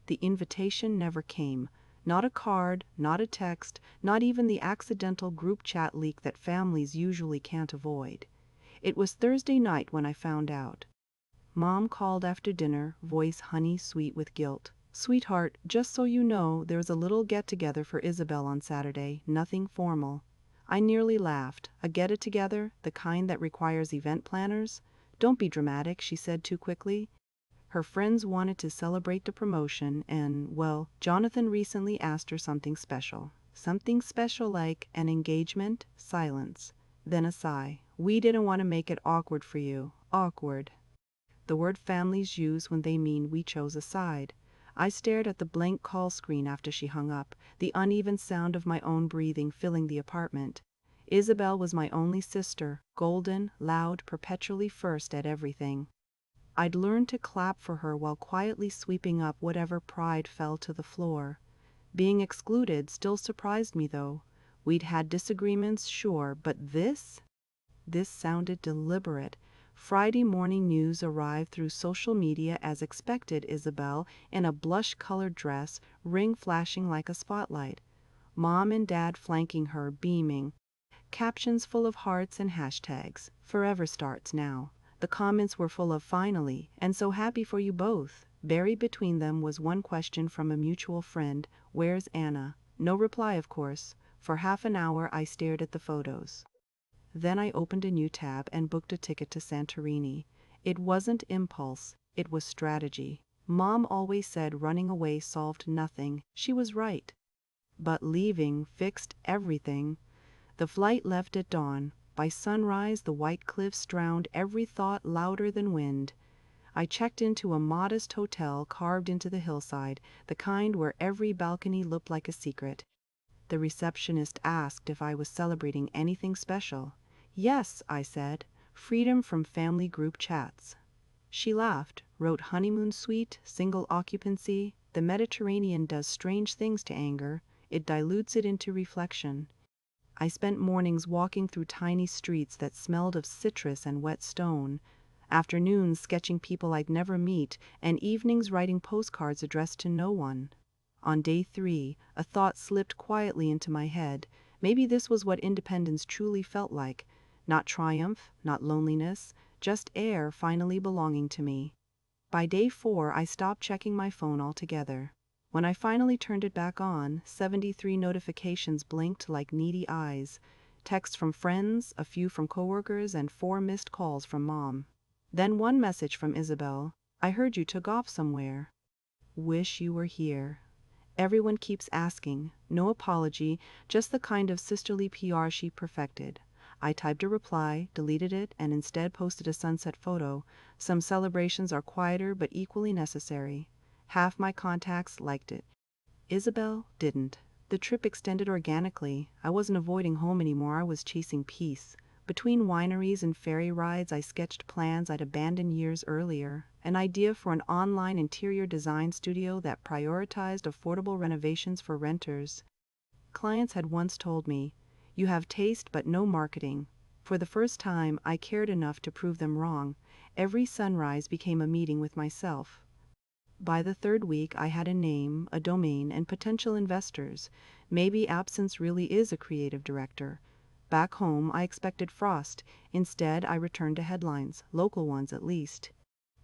The invitation never came. Not a card, not a text, not even the accidental group chat leak that families usually can't avoid. It was Thursday night when I found out. Mom called after dinner, voice honey sweet with guilt. "Sweetheart, just so you know, there's a little get-together for Isabel on Saturday, nothing formal." I nearly laughed. A get-together, the kind that requires event planners? "Don't be dramatic," she said too quickly. Her friends wanted to celebrate the promotion and, well, Jonathan recently asked her something special. Something special like an engagement? Silence. Then a sigh. "We didn't want to make it awkward for you." Awkward. The word families use when they mean we chose a side. I stared at the blank call screen after she hung up, the uneven sound of my own breathing filling the apartment. Isabel was my only sister, golden, loud, perpetually first at everything. I'd learned to clap for her while quietly sweeping up whatever pride fell to the floor. Being excluded still surprised me, though. We'd had disagreements, sure, but this? This sounded deliberate. Friday morning news arrived through social media as expected, Isabel in a blush-colored dress, ring flashing like a spotlight. Mom and Dad flanking her, beaming. Captions full of hearts and hashtags. Forever starts now. The comments were full of "finally," and "so happy for you both." Buried between them was one question from a mutual friend: "Where's Anna?" No reply, of course. For half an hour I stared at the photos. Then I opened a new tab and booked a ticket to Santorini. It wasn't impulse, it was strategy. Mom always said running away solved nothing. She was right. But leaving fixed everything. The flight left at dawn. By sunrise, the white cliffs drowned every thought louder than wind. I checked into a modest hotel carved into the hillside, the kind where every balcony looked like a secret. The receptionist asked if I was celebrating anything special. "Yes," I said, "freedom from family group chats." She laughed, wrote honeymoon suite, single occupancy. The Mediterranean does strange things to anger. It dilutes it into reflection. I spent mornings walking through tiny streets that smelled of citrus and wet stone, afternoons sketching people I'd never meet, and evenings writing postcards addressed to no one. On day 3, a thought slipped quietly into my head. Maybe this was what independence truly felt like. Not triumph, not loneliness, just air finally belonging to me. By day 4, I stopped checking my phone altogether. When I finally turned it back on, 73 notifications blinked like needy eyes. Texts from friends, a few from coworkers, and 4 missed calls from Mom. Then one message from Isabel: "I heard you took off somewhere. Wish you were here." Everyone keeps asking. No apology, just the kind of sisterly PR she perfected. I typed a reply, deleted it, and instead posted a sunset photo. Some celebrations are quieter but equally necessary. Half my contacts liked it. Isabel didn't. The trip extended organically. I wasn't avoiding home anymore, I was chasing peace. Between wineries and ferry rides, I sketched plans I'd abandoned years earlier. An idea for an online interior design studio that prioritized affordable renovations for renters. Clients had once told me, "You have taste but no marketing." For the first time, I cared enough to prove them wrong. Every sunrise became a meeting with myself. By the 3rd week, I had a name, a domain, and potential investors. Maybe absence really is a creative director. Back home, I expected frost. Instead, I returned to headlines, local ones at least.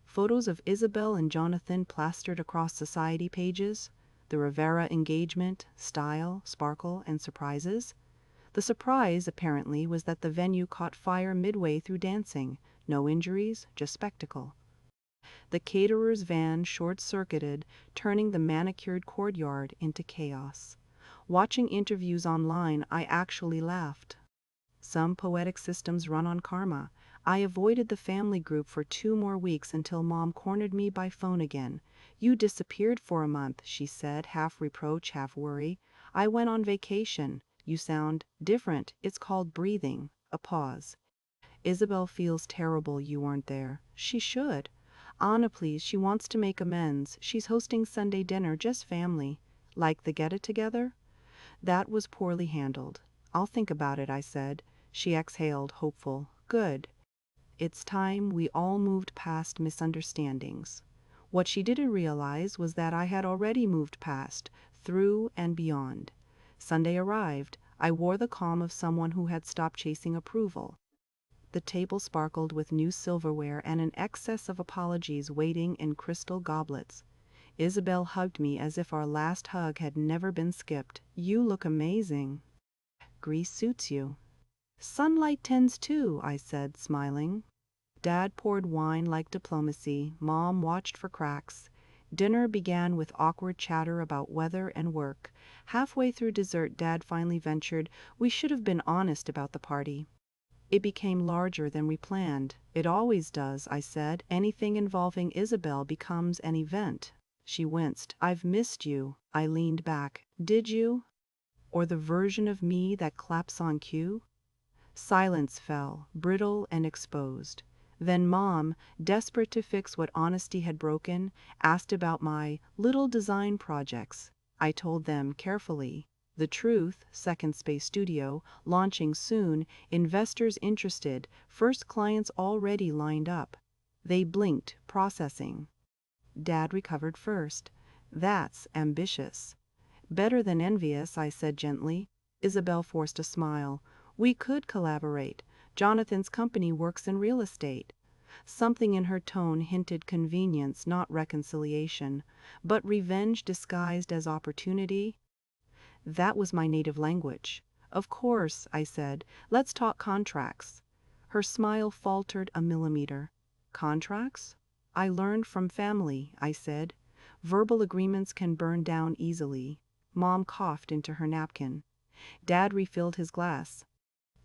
Photos of Isabel and Jonathan plastered across society pages. The Rivera engagement, style, sparkle, and surprises. The surprise, apparently, was that the venue caught fire midway through dancing. No injuries, just spectacle. The caterer's van short-circuited, turning the manicured courtyard into chaos. Watching interviews online, I actually laughed. Some poetic systems run on karma. I avoided the family group for 2 more weeks until Mom cornered me by phone again. "You disappeared for a month," she said, half reproach, half worry. "I went on vacation. You sound different. It's called breathing." A pause. "Isabel feels terrible you weren't there." She should. "Anna, please, she wants to make amends. She's hosting Sunday dinner, just family." Like the get-it-together? That was poorly handled. "I'll think about it," I said. She exhaled, hopeful. "Good. It's time we all moved past misunderstandings." What she didn't realize was that I had already moved past, through, and beyond. Sunday arrived. I wore the calm of someone who had stopped chasing approval. The table sparkled with new silverware and an excess of apologies waiting in crystal goblets. Isabel hugged me as if our last hug had never been skipped. "You look amazing. Grease suits you." "Sunlight tends too," I said, smiling. Dad poured wine like diplomacy. Mom watched for cracks. Dinner began with awkward chatter about weather and work. Halfway through dessert, Dad finally ventured, "We should have been honest about the party." It became larger than we planned. "It always does," I said. "Anything involving Isabel becomes an event." She winced. "I've missed you." I leaned back. "Did you? Or the version of me that claps on cue?" Silence fell, brittle and exposed. Then Mom, desperate to fix what honesty had broken, asked about my little design projects. I told them carefully. The truth, second space studio, launching soon, investors interested, first clients already lined up. They blinked, processing. Dad recovered first. "That's ambitious." "Better than envious," I said gently. Isabel forced a smile. "We could collaborate. Jonathan's company works in real estate." Something in her tone hinted convenience, not reconciliation. But revenge disguised as opportunity? That was my native language. "Of course," I said. "Let's talk contracts." Her smile faltered a millimeter. "Contracts?" "I learned from family," I said. "Verbal agreements can burn down easily." Mom coughed into her napkin. Dad refilled his glass.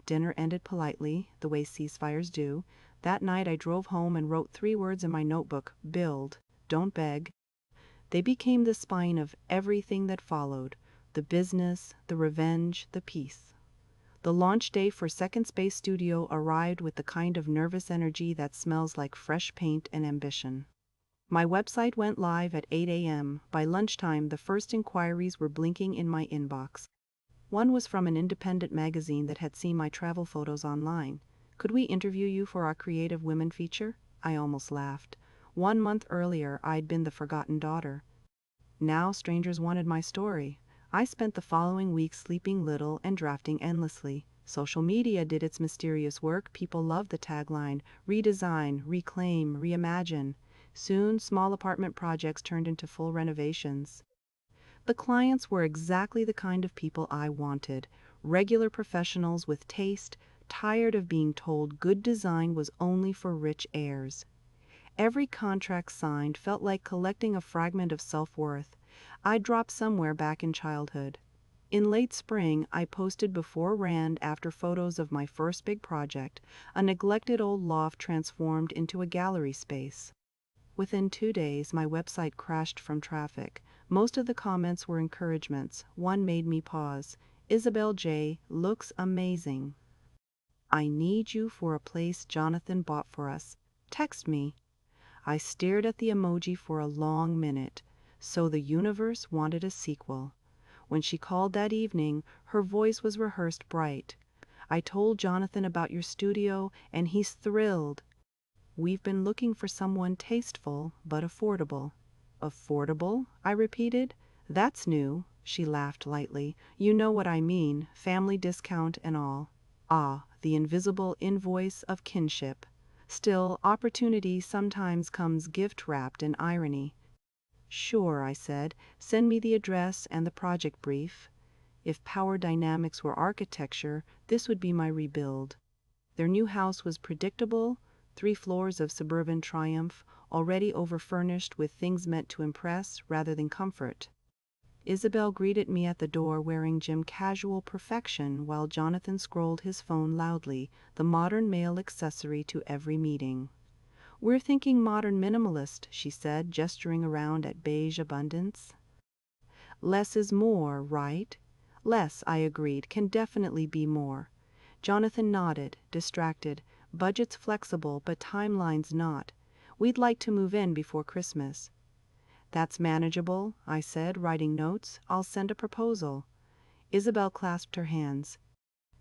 Dinner ended politely, the way ceasefires do. That night I drove home and wrote 3 words in my notebook: "Build, don't beg." They became the spine of everything that followed: the business, the revenge, the peace. The launch day for Second Space Studio arrived with the kind of nervous energy that smells like fresh paint and ambition. My website went live at 8 a.m. By lunchtime, the first inquiries were blinking in my inbox. One was from an independent magazine that had seen my travel photos online. "Could we interview you for our Creative Women feature?" I almost laughed. 1 month earlier, I'd been the forgotten daughter. Now strangers wanted my story. I spent the following week sleeping little and drafting endlessly. Social media did its mysterious work. People loved the tagline: "Redesign, reclaim, reimagine." Soon, small apartment projects turned into full renovations. The clients were exactly the kind of people I wanted: regular professionals with taste, tired of being told good design was only for rich heirs. Every contract signed felt like collecting a fragment of self-worth I dropped somewhere back in childhood. In late spring, I posted before Rand after photos of my first big project, a neglected old loft transformed into a gallery space. Within 2 days, my website crashed from traffic. Most of the comments were encouragements. One made me pause. "Isabel J. looks amazing. I need you for a place Jonathan bought for us. Text me." I stared at the emoji for a long minute. So the universe wanted a sequel. When she called that evening, her voice was rehearsed bright. "I told Jonathan about your studio, and he's thrilled. We've been looking for someone tasteful but affordable." "Affordable?" I repeated. "That's new." She laughed lightly. "You know what I mean, family discount and all." Ah, the invisible invoice of kinship. Still, opportunity sometimes comes gift-wrapped in irony. "Sure," I said. "Send me the address and the project brief." If power dynamics were architecture, this would be my rebuild. Their new house was predictable: 3 floors of suburban triumph, already overfurnished with things meant to impress rather than comfort. Isabel greeted me at the door wearing gym casual perfection while Jonathan scrolled his phone loudly, the modern male accessory to every meeting. "We're thinking modern minimalist," she said, gesturing around at beige abundance. "Less is more, right?" "Less," I agreed, "can definitely be more." Jonathan nodded, distracted. "Budget's flexible, but timeline's not. We'd like to move in before Christmas." "That's manageable," I said, writing notes. "I'll send a proposal." Isabel clasped her hands.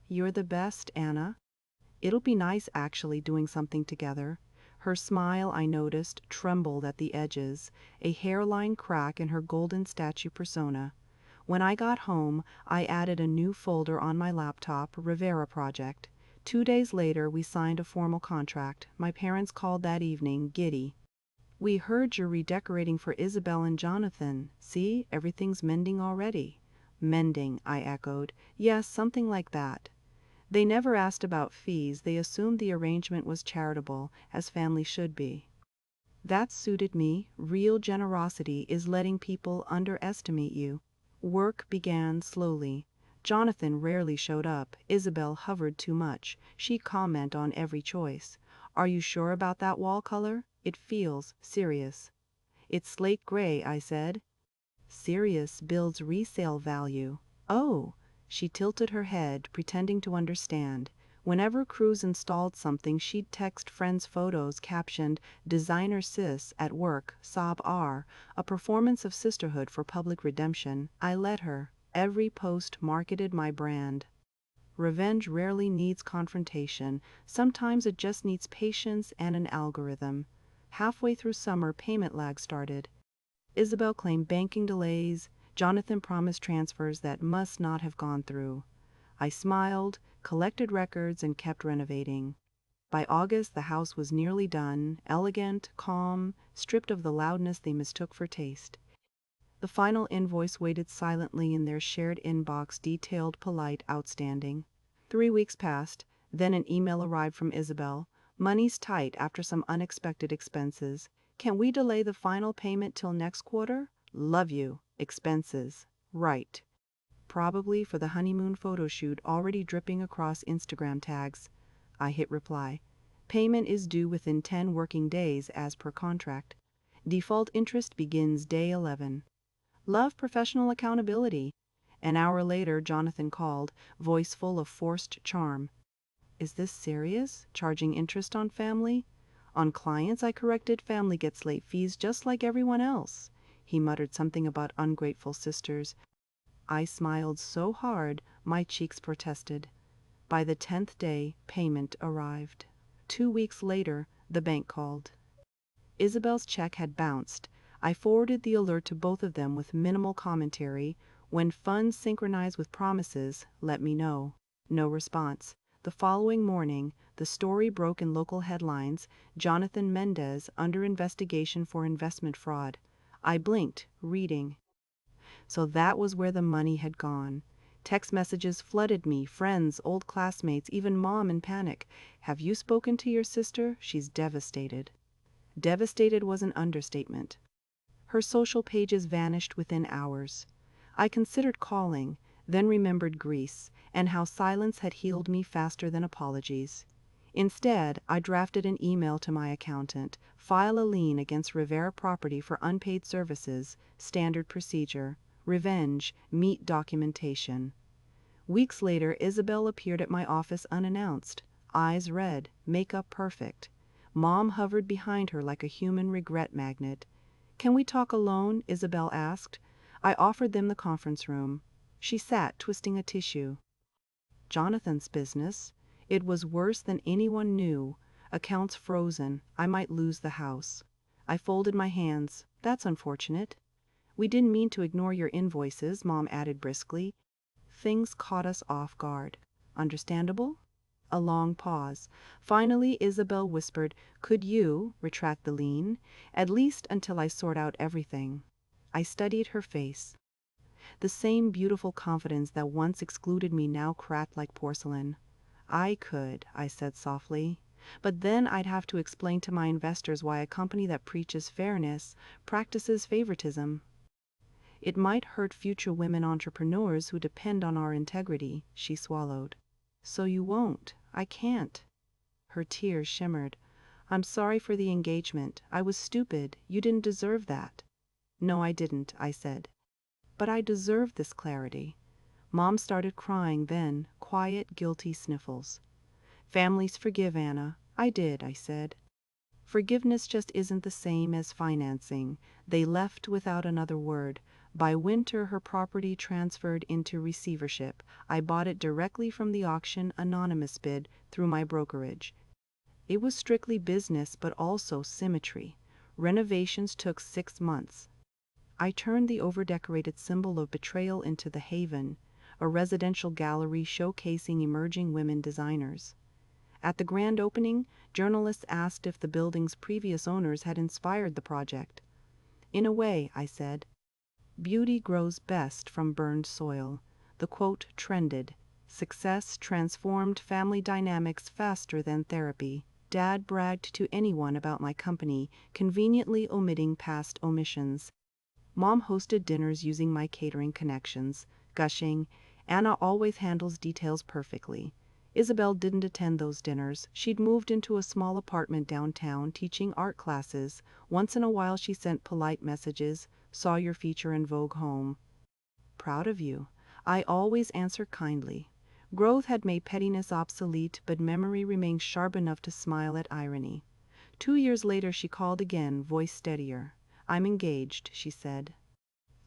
"You're the best, Anna." "It'll be nice actually doing something together." Her smile, I noticed, trembled at the edges, a hairline crack in her golden statue persona. When I got home, I added a new folder on my laptop, Rivera Project. 2 days later, we signed a formal contract. My parents called that evening, giddy. "We heard you're redecorating for Isabel and Jonathan. See, everything's mending already." "Mending," I echoed. "Yes, something like that." They never asked about fees. They assumed the arrangement was charitable, as family should be. That suited me. Real generosity is letting people underestimate you. Work began slowly. Jonathan rarely showed up. Isabel hovered too much. She'd comment on every choice. "Are you sure about that wall color? It feels serious." "It's slate gray," I said. "Serious builds resale value." "Oh." She tilted her head, pretending to understand. Whenever crews installed something, she'd text friends photos captioned, "Designer Sis at work, Sob R, a performance of sisterhood for public redemption." I let her. Every post marketed my brand. Revenge rarely needs confrontation. Sometimes it just needs patience and an algorithm. Halfway through summer, payment lag started. Isabel claimed banking delays. Jonathan promised transfers that must not have gone through. I smiled, collected records, and kept renovating. By August, the house was nearly done, elegant, calm, stripped of the loudness they mistook for taste. The final invoice waited silently in their shared inbox, detailed, polite, outstanding. 3 weeks passed, then an email arrived from Isabel. "Money's tight after some unexpected expenses. Can we delay the final payment till next quarter? Love you. Expenses." Right. Probably for the honeymoon photo shoot, already dripping across Instagram tags. I hit reply. "Payment is due within 10 working days as per contract. Default interest begins day 11. Love professional accountability." An hour later, Jonathan called, voice full of forced charm. "Is this serious? Charging interest on family?" "On clients," I corrected. "Family gets late fees just like everyone else." He muttered something about ungrateful sisters. I smiled so hard, my cheeks protested. By the 10th day, payment arrived. 2 weeks later, the bank called. Isabel's check had bounced. I forwarded the alert to both of them with minimal commentary. "When funds synchronize with promises, let me know." No response. The following morning, the story broke in local headlines: "Jonathan Mendez under investigation for investment fraud." I blinked, reading. So that was where the money had gone. Text messages flooded me, friends, old classmates, even mom in panic. "Have you spoken to your sister? She's devastated." Devastated was an understatement. Her social pages vanished within hours. I considered calling, then remembered Greece and how silence had healed me faster than apologies. Instead, I drafted an email to my accountant: "File a lien against Rivera Property for unpaid services, standard procedure. Revenge, meet documentation." Weeks later, Isabel appeared at my office unannounced, eyes red, makeup perfect. Mom hovered behind her like a human regret magnet. "Can we talk alone?" Isabel asked. I offered them the conference room. She sat, twisting a tissue. Jonathan's business. It was worse than anyone knew. Accounts frozen. I might lose the house. I folded my hands. "That's unfortunate." "We didn't mean to ignore your invoices," Mom added briskly. "Things caught us off guard." "Understandable?" A long pause. Finally, Isabel whispered, "Could you retract the lien? At least until I sort out everything." I studied her face. The same beautiful confidence that once excluded me now cracked like porcelain. "I could," I said softly. "But then I'd have to explain to my investors why a company that preaches fairness practices favoritism. It might hurt future women entrepreneurs who depend on our integrity." She swallowed. "So you won't." "I can't." Her tears shimmered. "I'm sorry for the engagement. I was stupid. You didn't deserve that." "No, I didn't," I said. "But I deserved this clarity." Mom started crying then, quiet, guilty sniffles. "Families forgive, Anna." "I did," I said. "Forgiveness just isn't the same as financing." They left without another word. By winter, her property transferred into receivership. I bought it directly from the auction, anonymous bid, through my brokerage. It was strictly business but also symmetry. Renovations took 6 months. I turned the overdecorated symbol of betrayal into the Haven, a residential gallery showcasing emerging women designers. At the grand opening, journalists asked if the building's previous owners had inspired the project. In a way, I said. Beauty grows best from burned soil. The quote trended. Success transformed family dynamics faster than therapy. Dad bragged to anyone about my company, conveniently omitting past omissions. Mom hosted dinners using my catering connections, gushing, "Anna always handles details perfectly." Isabel didn't attend those dinners. She'd moved into a small apartment downtown teaching art classes. Once in a while she sent polite messages, "Saw your feature in Vogue home." "Proud of you." I always answer kindly. Growth had made pettiness obsolete, but memory remained sharp enough to smile at irony. 2 years later she called again, voice steadier. "I'm engaged," she said.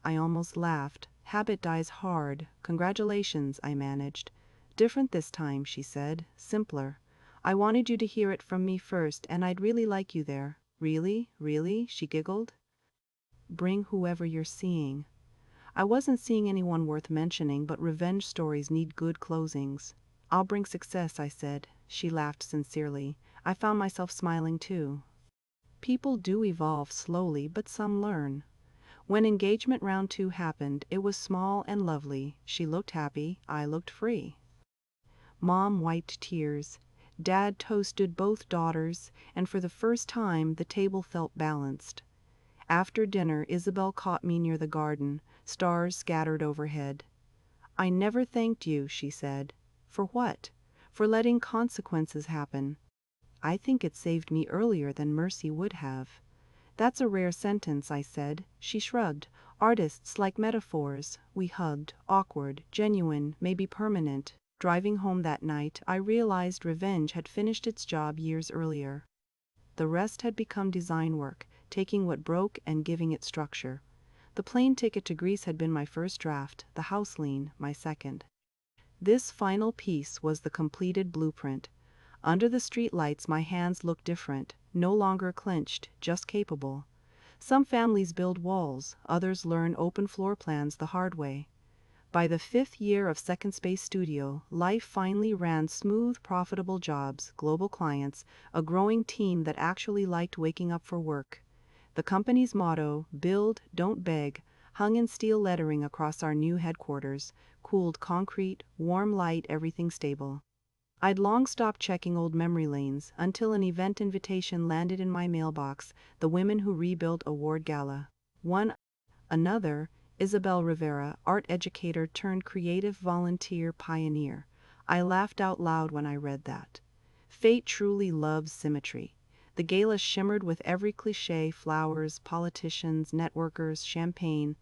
I almost laughed. Habit dies hard. "Congratulations," I managed. "Different this time," she said. "Simpler. I wanted you to hear it from me first, and I'd really like you there." "Really? Really?" she giggled. "Bring whoever you're seeing." I wasn't seeing anyone worth mentioning, but revenge stories need good closings. "I'll bring success," I said. She laughed sincerely. I found myself smiling too. People do evolve slowly, but some learn. When engagement round 2 happened, it was small and lovely. She looked happy, I looked free. Mom wiped tears. Dad toasted both daughters, and for the first time the table felt balanced. After dinner, Isabel caught me near the garden, stars scattered overhead. "I never thanked you," she said. "For what?" "For letting consequences happen." "I think it saved me earlier than mercy would have." "That's a rare sentence," I said. She shrugged. "Artists like metaphors." We hugged, awkward, genuine, maybe permanent. Driving home that night, I realized revenge had finished its job years earlier. The rest had become design work, taking what broke and giving it structure. The plane ticket to Greece had been my first draft, the house lien my second. This final piece was the completed blueprint. Under the street lights my hands looked different, no longer clenched, just capable. Some families build walls, others learn open floor plans the hard way. By the 5th year of Second Space Studio, life finally ran smooth, profitable jobs, global clients, a growing team that actually liked waking up for work. The company's motto, "Build, don't beg," hung in steel lettering across our new headquarters, cooled concrete, warm light, everything stable. I'd long stopped checking old memory lanes until an event invitation landed in my mailbox, the Women Who Rebuilt Award Gala. Another, Isabel Rivera, art educator turned creative volunteer pioneer. I laughed out loud when I read that. Fate truly loves symmetry. The gala shimmered with every cliché: flowers, politicians, networkers, champagne.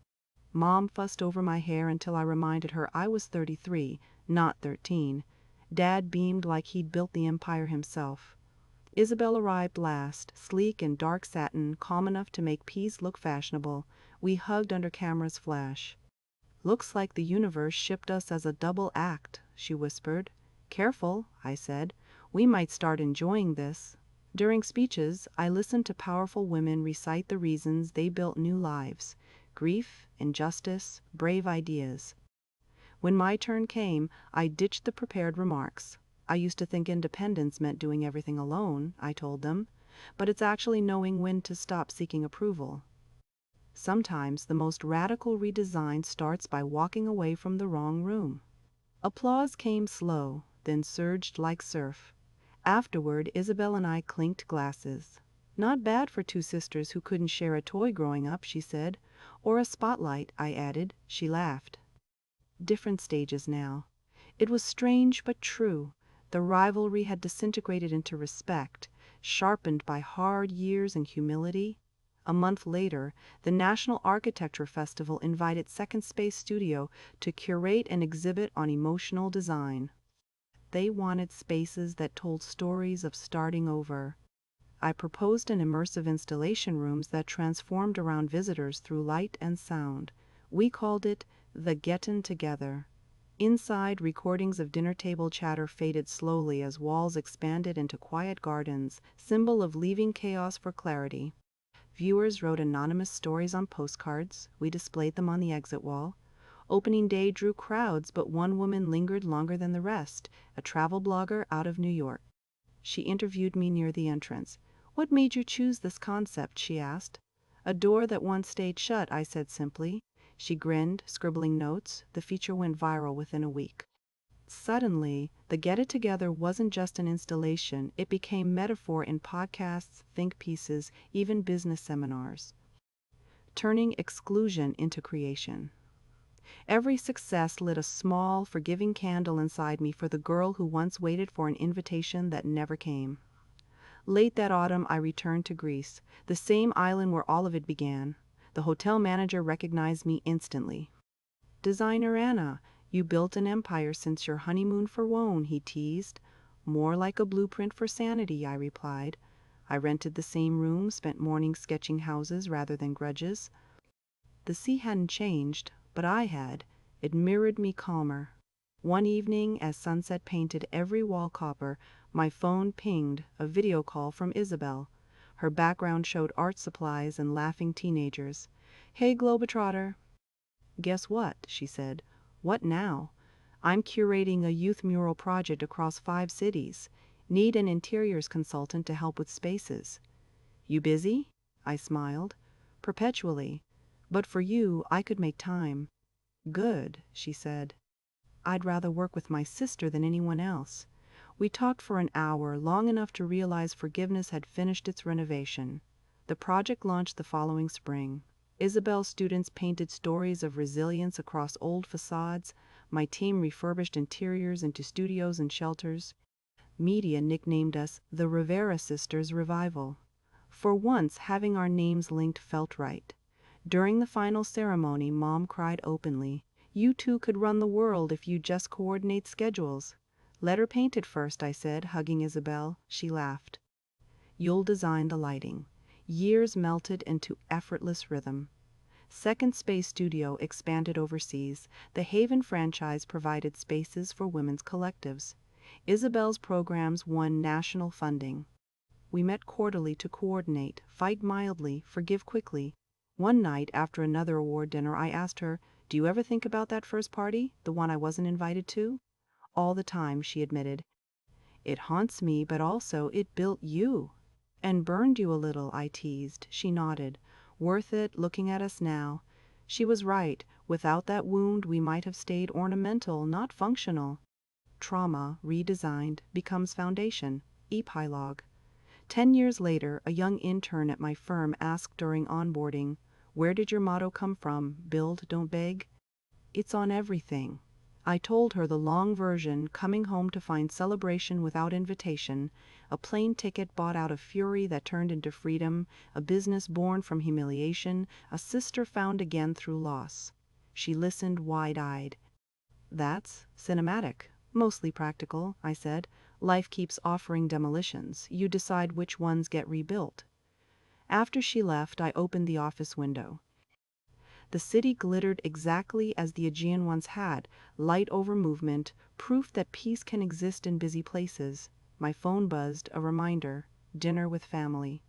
Mom fussed over my hair until I reminded her I was 33, not 13. Dad beamed like he'd built the empire himself. Isabel arrived last, sleek in dark satin, calm enough to make peas look fashionable. We hugged under camera's flash. "Looks like the universe shipped us as a double act," she whispered. "Careful," I said. "We might start enjoying this." During speeches, I listened to powerful women recite the reasons they built new lives: grief, injustice, brave ideas. When my turn came, I ditched the prepared remarks. "I used to think independence meant doing everything alone," I told them, "but it's actually knowing when to stop seeking approval." Sometimes the most radical redesign starts by walking away from the wrong room. Applause came slow, then surged like surf. Afterward, Isabel and I clinked glasses. "Not bad for 2 sisters who couldn't share a toy growing up," she said. "Or a spotlight," I added. She laughed. Different stages now. It was strange but true. The rivalry had disintegrated into respect, sharpened by hard years and humility. A month later, the National Architecture Festival invited Second Space Studio to curate an exhibit on emotional design. They wanted spaces that told stories of starting over. I proposed an immersive installation rooms that transformed around visitors through light and sound. We called it the Gettin' Together. Inside, recordings of dinner table chatter faded slowly as walls expanded into quiet gardens, symbol of leaving chaos for clarity. Viewers wrote anonymous stories on postcards. We displayed them on the exit wall. Opening day drew crowds, but one woman lingered longer than the rest, a travel blogger out of New York. She interviewed me near the entrance. "What made you choose this concept?" she asked. "A door that once stayed shut," I said simply. She grinned, scribbling notes. The feature went viral within a week. Suddenly, the Get It Together wasn't just an installation, it became metaphor in podcasts, think pieces, even business seminars. Turning exclusion into creation. Every success lit a small, forgiving candle inside me for the girl who once waited for an invitation that never came. Late that autumn, I returned to Greece, the same island where all of it began. The hotel manager recognized me instantly. "Designer Anna, you built an empire since your honeymoon for Rome," he teased. "More like a blueprint for sanity," I replied. I rented the same room, spent mornings sketching houses rather than grudges. The sea hadn't changed, but I had. It mirrored me calmer. One evening, as sunset painted every wall copper, my phone pinged, a video call from Isabel. Her background showed art supplies and laughing teenagers. "Hey, Globetrotter." "Guess what?" she said. "What now?" "I'm curating a youth mural project across 5 cities. Need an interiors consultant to help with spaces." "You busy?" I smiled. "Perpetually. But for you, I could make time." "Good," she said. "I'd rather work with my sister than anyone else." We talked for an hour, long enough to realize forgiveness had finished its renovation. The project launched the following spring. Isabel's students painted stories of resilience across old facades. My team refurbished interiors into studios and shelters. Media nicknamed us the Rivera Sisters Revival. For once, having our names linked felt right. During the final ceremony, Mom cried openly, "You two could run the world if you just coordinate schedules." "Let her paint it first," I said, hugging Isabel. She laughed. "You'll design the lighting." Years melted into effortless rhythm. Second Space Studio expanded overseas. The Haven franchise provided spaces for women's collectives. Isabel's programs won national funding. We met quarterly to coordinate, fight mildly, forgive quickly. One night, after another award dinner, I asked her, "Do you ever think about that first party, the one I wasn't invited to?" "All the time," she admitted. "It haunts me, but also it built you." "And burned you a little," I teased. She nodded. "Worth it, looking at us now." She was right. Without that wound, we might have stayed ornamental, not functional. Trauma, redesigned, becomes foundation. Epilogue. 10 years later, a young intern at my firm asked during onboarding, "Where did your motto come from? Build, don't beg?" "It's on everything." I told her the long version, coming home to find celebration without invitation, a plane ticket bought out of fury that turned into freedom, a business born from humiliation, a sister found again through loss. She listened wide-eyed. "That's cinematic, mostly practical," I said. "Life keeps offering demolitions. You decide which ones get rebuilt." After she left, I opened the office window. The city glittered exactly as the Aegean once had, light over movement, proof that peace can exist in busy places. My phone buzzed, a reminder, dinner with family.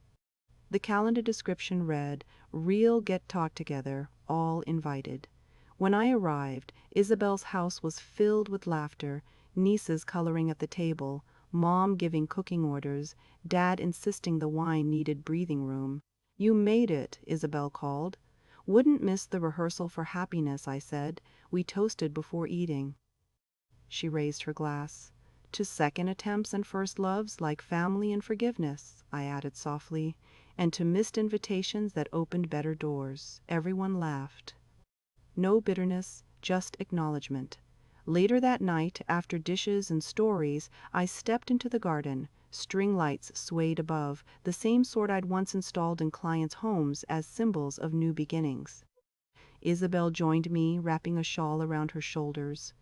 The calendar description read, "Real get talk together, all invited." When I arrived, Isabel's house was filled with laughter, nieces coloring at the table, Mom giving cooking orders, Dad insisting the wine needed breathing room. "You made it," Isabel called. "Wouldn't miss the rehearsal for happiness," I said. We toasted before eating. She raised her glass. "To second attempts and first loves like family and forgiveness," I added softly, "and to missed invitations that opened better doors." Everyone laughed. No bitterness, just acknowledgement. Later that night, after dishes and stories, I stepped into the garden. String lights swayed above, the same sort I'd once installed in clients' homes as symbols of new beginnings. Isabel joined me, wrapping a shawl around her shoulders.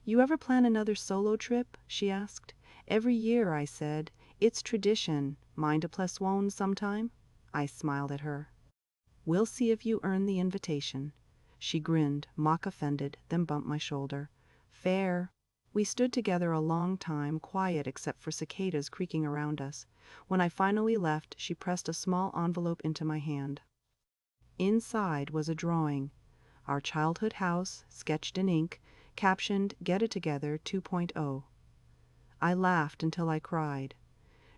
"You ever plan another solo trip?" she asked. "Every year," I said. "It's tradition. Mind a plus one sometime?" I smiled at her. "We'll see if you earn the invitation." She grinned, mock offended, then bumped my shoulder. Fair. We stood together a long time, quiet except for cicadas creaking around us. When I finally left, she pressed a small envelope into my hand. Inside was a drawing. Our childhood house, sketched in ink, captioned Get It Together 2.0. I laughed until I cried.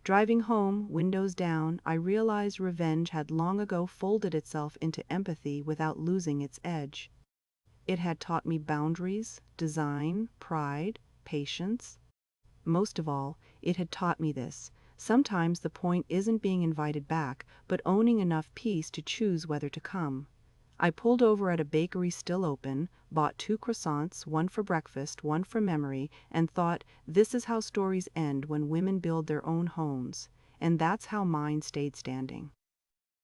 Driving home, windows down, I realized revenge had long ago folded itself into empathy without losing its edge. It had taught me boundaries, design, pride, patience. Most of all, it had taught me this: sometimes the point isn't being invited back, but owning enough peace to choose whether to come. I pulled over at a bakery still open, bought 2 croissants, one for breakfast, one for memory, and thought, this is how stories end when women build their own homes. And that's how mine stayed standing.